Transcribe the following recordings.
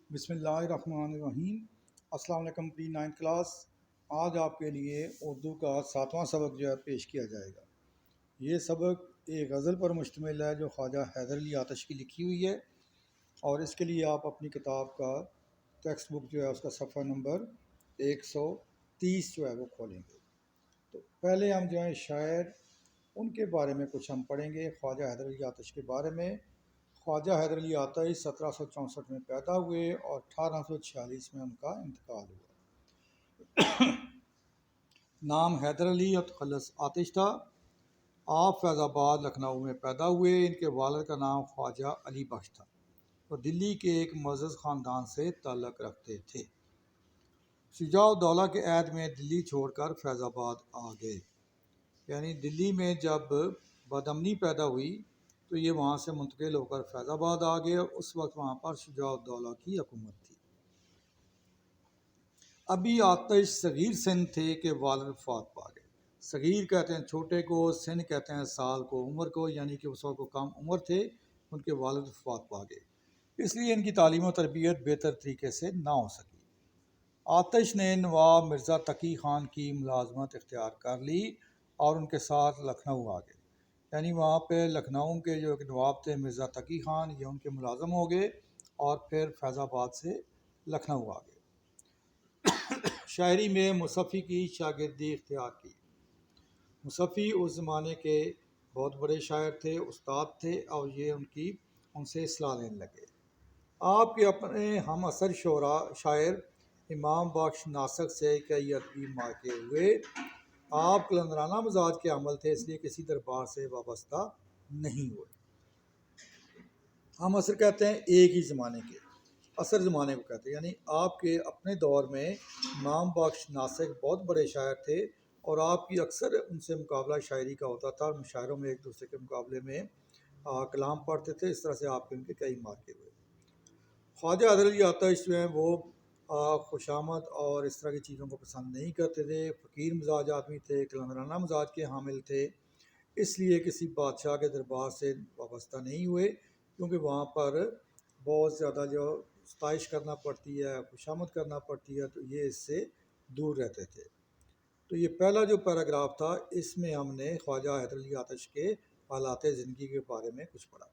بسم اللہ الرحمن الرحیم۔ السلام علیکم پری 9 کلاس۔ آج آپ کے لیے اردو کا 7واں سبق جو ہے پیش کیا جائے گا۔ یہ سبق ایک غزل پر مشتمل ہے جو خواجہ حیدر علی آتش کی لکھی ہوئی ہے، اور اس کے لیے آپ اپنی کتاب کا ٹیکسٹ بک جو ہے اس کا صفحہ نمبر 130 جو ہے وہ کھولیں گے۔ تو پہلے ہم جو ہیں شاعر ان کے بارے میں کچھ ہم پڑھیں گے، خواجہ حیدر علی آتش کے بارے میں۔ خواجہ حیدر علی آتش 1764 میں پیدا ہوئے اور 1846 میں ان کا انتقال ہوا۔ نام حیدر علی اور تخلص آتش تھا۔ آپ فیض آباد لکھنؤ میں پیدا ہوئے۔ ان کے والد کا نام خواجہ علی بخش تھا۔ وہ دلی کے ایک معزز خاندان سے تعلق رکھتے تھے۔ شجاع الدولہ کے عہد میں دلی چھوڑ کر فیض آباد آ گئے، یعنی دلی میں جب بدامنی پیدا ہوئی تو یہ وہاں سے منتقل ہو کر فیض آباد آ گئے، اور اس وقت وہاں پر شجاع الدولہ کی حکومت تھی۔ ابھی آتش صغیر سن تھے کہ والد وفات پا گئے۔ صغیر کہتے ہیں چھوٹے کو، سن کہتے ہیں سال کو، عمر کو، یعنی کہ اس وقت وہ کم عمر تھے، ان کے والد وفات پا گئے، اس لیے ان کی تعلیم و تربیت بہتر طریقے سے نہ ہو سکی۔ آتش نے نواب مرزا تقی خان کی ملازمت اختیار کر لی اور ان کے ساتھ لکھنؤ آ گئے، یعنی وہاں پہ لکھنؤ کے جو نواب تھے مرزا تقی خان، یہ ان کے ملازم ہو گئے، اور پھر فیض آباد سے لکھنؤ آ گئے۔ شاعری میں مصفی کی شاگردی اختیار کی۔ مصفی اس زمانے کے بہت بڑے شاعر تھے، استاد تھے، اور یہ ان سے اصلاح لینے لگے۔ آپ کے اپنے ہم عصر شاعر امام بخش ناسک سے کئی ادبی معرکے ہوئے۔ آپ قلندرانہ مزاج کے عمل تھے، اس لیے کسی دربار سے وابستہ نہیں ہوئے۔ ہم عصر کہتے ہیں ایک ہی زمانے کے، عصر زمانے کو کہتے ہیں، یعنی آپ کے اپنے دور میں امام بخش ناسک بہت بڑے شاعر تھے، اور آپ کی اکثر ان سے مقابلہ شاعری کا ہوتا تھا، اور مشاعروں میں ایک دوسرے کے مقابلے میں کلام پڑھتے تھے۔ اس طرح سے آپ کے ان کے کئی معرکے ہوئے۔ خواجہ حیدر علی آتش جو ہیں وہ خوشامد اور اس طرح کی چیزوں کو پسند نہیں کرتے تھے، فقیر مزاج آدمی تھے، قلندرانہ مزاج کے حامل تھے، اس لیے کسی بادشاہ کے دربار سے وابستہ نہیں ہوئے، کیونکہ وہاں پر بہت زیادہ جو ستائش کرنا پڑتی ہے، خوشامد کرنا پڑتی ہے، تو یہ اس سے دور رہتے تھے۔ تو یہ پہلا جو پیراگراف تھا، اس میں ہم نے خواجہ حیدر علی آتش کے حالات زندگی کے بارے میں کچھ پڑھا۔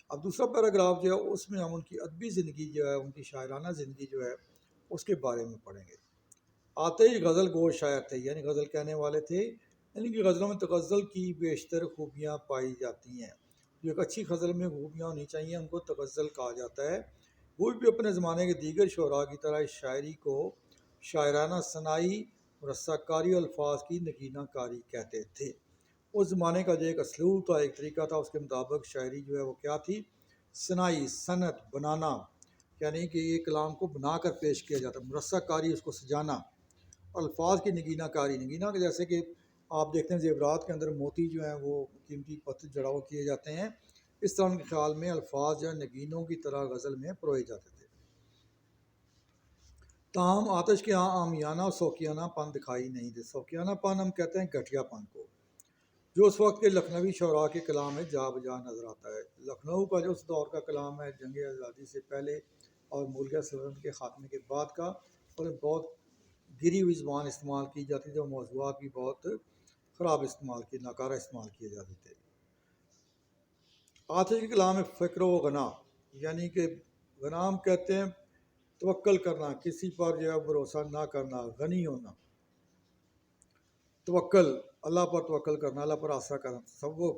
اب دوسرا پیراگراف جو ہے اس میں ہم ان کی ادبی زندگی جو ہے، ان کی شاعرانہ زندگی جو ہے، اس کے بارے میں پڑھیں گے۔ آتش غزل گو شاعر تھے، یعنی غزل کہنے والے تھے، یعنی کہ غزلوں میں تغزل کی بیشتر خوبیاں پائی جاتی ہیں۔ جو ایک اچھی غزل میں خوبیاں ہونی چاہیے، ان کو تغزل کہا جاتا ہے۔ وہ بھی اپنے زمانے کے دیگر شعراء کی طرح اس شاعری کو شاعرانہ ثنائی، رسہ کاری اور الفاظ کی نگینہ کاری کہتے تھے۔ اس زمانے کا جو ایک اسلوب تھا، ایک طریقہ تھا، اس کے مطابق شاعری جو ہے وہ کیا تھی؟ ثنائی، صنعت، بنانا، یعنی کہ یہ کلام کو بنا کر پیش کیا جاتا، مرصع کاری، اس کو سجانا، اور الفاظ کی نگینہ کاری، نگینہ کے جیسے کہ آپ دیکھتے ہیں زیورات کے اندر موتی جو ہیں وہ قیمتی پتھر جڑاؤ کیے جاتے ہیں، اس طرح ان کے خیال میں الفاظ جو ہیں نگینوں کی طرح غزل میں پروئے جاتے تھے۔ تاہم آتش کے ہاں عامیانہ اور سوکیانہ پن دکھائی نہیں دے۔ سوکیانہ پن ہم کہتے ہیں گھٹیا پن کو، جو اس وقت کے لکھنوی شعراء کے کلام میں جا بجا نظر آتا ہے۔ لکھنؤ کا جو اس دور کا کلام ہے، جنگ آزادی سے پہلے اور مغلیہ سلطنت کے خاتمے کے بعد کا، اور بہت گری ہوئی زبان استعمال کی جاتی تھی، اور موضوعات بھی بہت خراب استعمال کیے، ناکارہ استعمال کیے جاتے تھے۔ آتش کے کلام میں فکر و غنا، یعنی کہ غنام کہتے ہیں توکل کرنا، کسی پر جو ہے بھروسہ نہ کرنا، غنی ہونا، توکل، اللہ پر توکل کرنا، اللہ پر آسرا کرنا، تصوف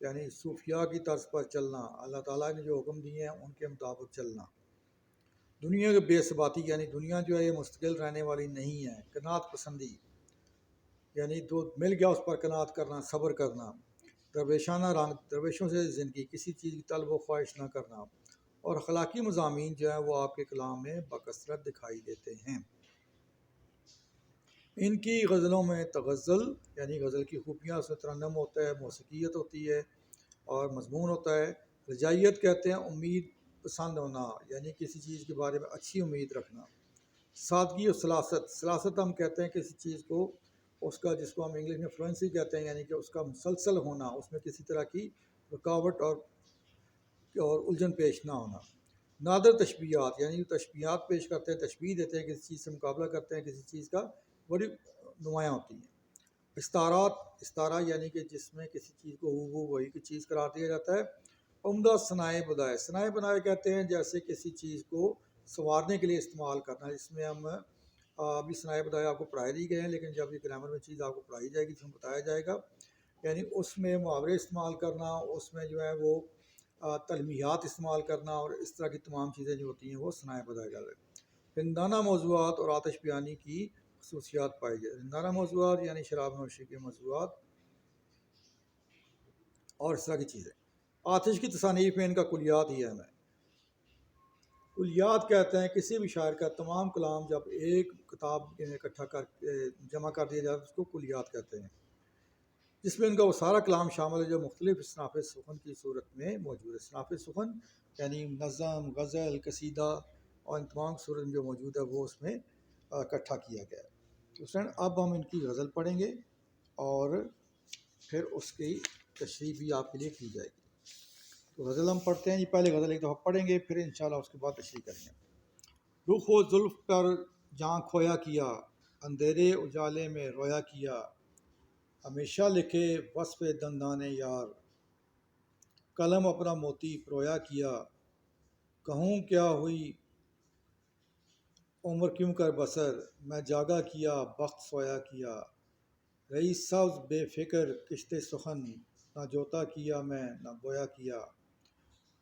یعنی صوفیاء کی طرز پر چلنا، اللہ تعالیٰ نے جو حکم دیے ہیں ان کے مطابق چلنا۔ دنیا کے بے ثباتی، یعنی دنیا جو ہے یہ مستقل رہنے والی نہیں ہے۔ قناعت پسندی، یعنی جو مل گیا اس پر قناعت کرنا، صبر کرنا۔ درویشانہ رنگ، درویشوں سے زندگی، کسی چیز کی طلب و خواہش نہ کرنا، اور اخلاقی مضامین جو ہیں وہ آپ کے کلام میں بکثرت دکھائی دیتے ہیں۔ ان کی غزلوں میں تغزل یعنی غزل کی خوبیاں، اس میں ترنم ہوتا ہے، موسیقیت ہوتی ہے، اور مضمون ہوتا ہے۔ رجائیت کہتے ہیں امید پسند ہونا، یعنی کسی چیز کے بارے میں اچھی امید رکھنا۔ سادگی اور سلاست، سلاست ہم کہتے ہیں کسی چیز کو، اس کا جس کو ہم انگلش میں فلوئنسی کہتے ہیں، یعنی کہ اس کا مسلسل ہونا، اس میں کسی طرح کی رکاوٹ اور الجھن پیش نہ ہونا۔ نادر تشبیہات یعنی تشبیہات پیش کرتے ہیں، تشبیہ دیتے ہیں، کسی چیز سے مقابلہ کرتے ہیں کسی چیز کا، بڑی نمایاں ہوتی ہیں۔ استعارات، استعارہ یعنی کہ جس میں کسی چیز کو ہو وہی کی چیز قرار دیا جاتا ہے۔ عمدہ صنائع بدائع، صنائع بدائع کہتے ہیں جیسے کسی چیز کو سنوارنے کے لیے استعمال کرنا، جس میں ہم ابھی صنائع بدائع آپ کو پڑھائی دی گئے ہیں، لیکن جب یہ گرامر میں چیز آپ کو پڑھائی جائے گی تو ہم بتایا جائے گا، یعنی اس میں محاورے استعمال کرنا، اس میں جو ہے وہ تلمیحات استعمال کرنا، اور اس طرح کی تمام چیزیں جو ہوتی ہیں وہ صنائع بدائع ہیں۔ رندانہ موضوعات اور آتش بیانی کی خصوصیات پائی جائے۔ رندانہ موضوعات یعنی شراب نوشی کے موضوعات اور اس طرح کی چیزیں۔ آتش کی تصانیف میں ان کا کلیات ہی اہم ہے۔ کلیات کہتے ہیں کسی بھی شاعر کا تمام کلام جب ایک کتاب میں اکٹھا کر جمع کر دیا جائے اس کو کلیات کہتے ہیں، جس میں ان کا وہ سارا کلام شامل ہے جو مختلف اصناف سخن کی صورت میں موجود ہے۔ اصناف سخن یعنی نظم، غزل، قصیدہ، اور ان تمام صورت میں جو موجود ہے وہ اس میں اکٹھا کیا گیا ہے۔ تو فرینڈ اب ہم ان کی غزل پڑھیں گے اور پھر اس کی تشریح بھی آپ کے لیے کی جائے گی۔ تو غزل ہم پڑھتے ہیں، یہ پہلے غزل ایک دفعہ پڑھیں گے، پھر انشاءاللہ اس کے بعد تشریح کریں گے۔ رخ و زلف پر جاں کھویا کیا، اندھیرے اجالے میں رویا کیا، ہمیشہ لکھے وصف دندان یار، قلم اپنا موتی پرویا کیا، کہوں کیا ہوئی عمر کیوں کر بسر، میں جاگا کیا بخت سویا کیا، رہی سبز بے فکر کشت سخن، نہ جوتا کیا میں نہ بویا کیا،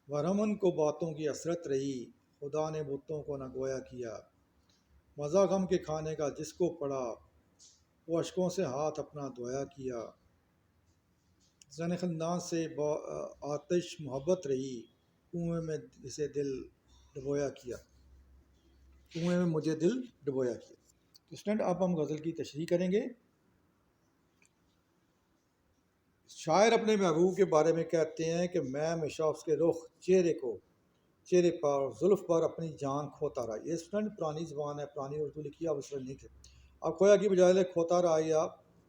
ورہمن کو باتوں کی حسرت رہی، خدا نے بتوں کو نہ گویا کیا، مزہ غم کے کھانے کا جس کو پڑا، وہ اشکوں سے ہاتھ اپنا دھویا کیا، زن خندان سے آتش محبت رہی، کنویں میں جسے دل ڈبویا کیا، کنویں میں مجھے دل ڈبویا کیا۔ تو اسٹوڈنٹ اب ہم غزل کی تشریح کریں گے۔ شاعر اپنے محبوب کے بارے میں کہتے ہیں کہ میں ہمیشہ اس کے رخ، چہرے پر، زلف پر اپنی جان کھوتا رہا۔ یہ اسٹوڈنٹ پرانی زبان ہے، پرانی اردو لکھی ہے، اب اس طرح نہیں تھے، اب کھویا کی بجائے کھوتا رہا، یا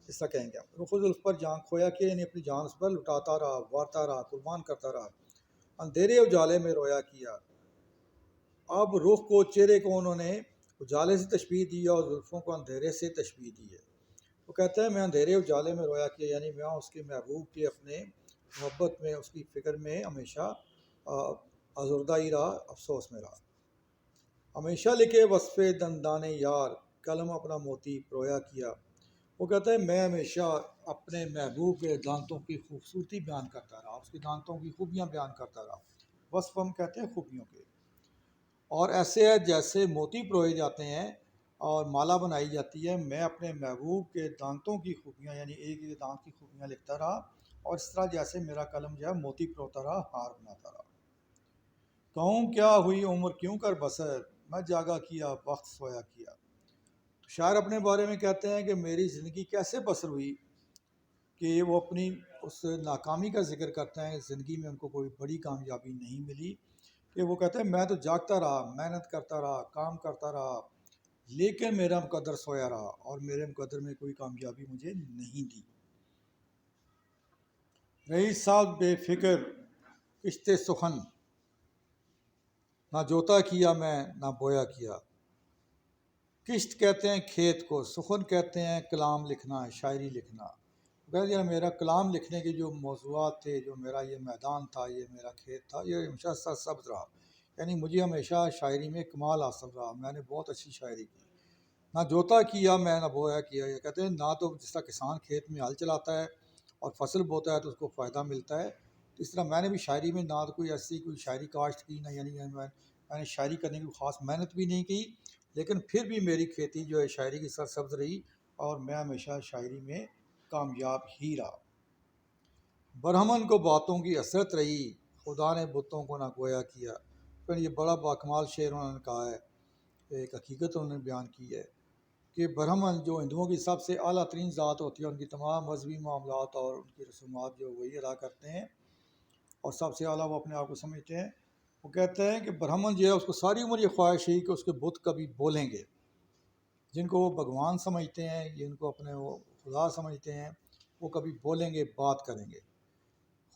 اس طرح کہیں گے رخ و زلف پر جان کھویا کیا، یعنی اپنی جان اس پر لٹاتا رہا، وارتا رہا، قربان کرتا رہا، اندھیرے اجالے میں رویا کیا۔ اب رخ کو، چہرے کو انہوں نے اجالے سے تشبیہ دی اور زلفوں کو اندھیرے سے تشبیہ دی ہے۔ وہ کہتا ہے میں اندھیرے اجالے میں رویا کیا، یعنی میں اس کے محبوب کے اپنے محبت میں، اس کی فکر میں ہمیشہ آزردہ ہی رہا، افسوس میں رہا۔ ہمیشہ لکھے وصف دندان یار، قلم اپنا موتی پرویا کیا۔ وہ کہتا ہے میں ہمیشہ اپنے محبوب کے دانتوں کی خوبصورتی بیان کرتا رہا، اس کے دانتوں کی خوبیاں بیان کرتا رہا۔ وصف ہم کہتے ہیں خوبیوں کے، اور ایسے ہے جیسے موتی پروئے جاتے ہیں اور مالا بنائی جاتی ہے، میں اپنے محبوب کے دانتوں کی خوبیاں، یعنی ایک ایک دانت کی خوبیاں لکھتا رہا، اور اس طرح جیسے میرا قلم جو ہے موتی پروتا رہا، ہار بناتا رہا۔ کہوں کیا ہوئی عمر کیوں کر بسر، میں جاگا کیا وقت سویا کیا۔ تو شاعر اپنے بارے میں کہتے ہیں کہ میری زندگی کیسے بسر ہوئی، کہ وہ اپنی اس ناکامی کا ذکر کرتے ہیں، زندگی میں ان کو کوئی بڑی کامیابی نہیں ملی، کہ وہ کہتے ہیں میں تو جاگتا رہا، محنت کرتا رہا، کام کرتا رہا، لیکن میرا مقدر سویا رہا، اور میرے مقدر میں کوئی کامیابی مجھے نہیں دی۔ رہی سال بے فکر کشت سخن، نہ جوتا کیا میں نہ بویا کیا۔ کشت کہتے ہیں کھیت کو، سخن کہتے ہیں کلام لکھنا، شاعری لکھنا۔ کہتے میرا کلام لکھنے کے جو موضوعات تھے، جو میرا یہ میدان تھا، یہ میرا کھیت تھا، یہ ہمیشہ سرسبز رہا، یعنی مجھے ہمیشہ شاعری میں کمال حاصل رہا، میں نے بہت اچھی شاعری کی۔ نہ جوتا کیا میں نہ بویا کیا، یہ کہتے ہیں نہ تو جس طرح کسان کھیت میں ہل چلاتا ہے اور فصل بوتا ہے تو اس کو فائدہ ملتا ہے، اس طرح میں نے بھی شاعری میں نہ تو کوئی ایسی کوئی شاعری کاشت کی، نہ یعنی میں نے شاعری کرنے کی خاص محنت بھی نہیں کی، لیکن پھر بھی میری کھیتی جو ہے شاعری کی سرسبز رہی، اور میں ہمیشہ شاعری میں کامیاب ہی رہا۔ برہمن کو باتوں کی حسرت رہی، خدا نے بتوں کو نہ گویا کیا۔ پھر یہ بڑا باکمال شعر انہوں نے کہا ہے، ایک حقیقت انہوں نے بیان کی ہے کہ برہمن جو ہندوؤں کی سب سے اعلیٰ ترین ذات ہوتی ہے، ان کی تمام مذہبی معاملات اور ان کی رسومات جو وہی ادا کرتے ہیں، اور سب سے اعلیٰ وہ اپنے آپ کو سمجھتے ہیں۔ وہ کہتے ہیں کہ برہمن جو ہے اس کو ساری عمر یہ خواہش ہے کہ اس کے بت کبھی بولیں گے، جن کو وہ بھگوان سمجھتے ہیں، جن کو اپنے وہ خدا سمجھتے ہیں، وہ کبھی بولیں گے، بات کریں گے۔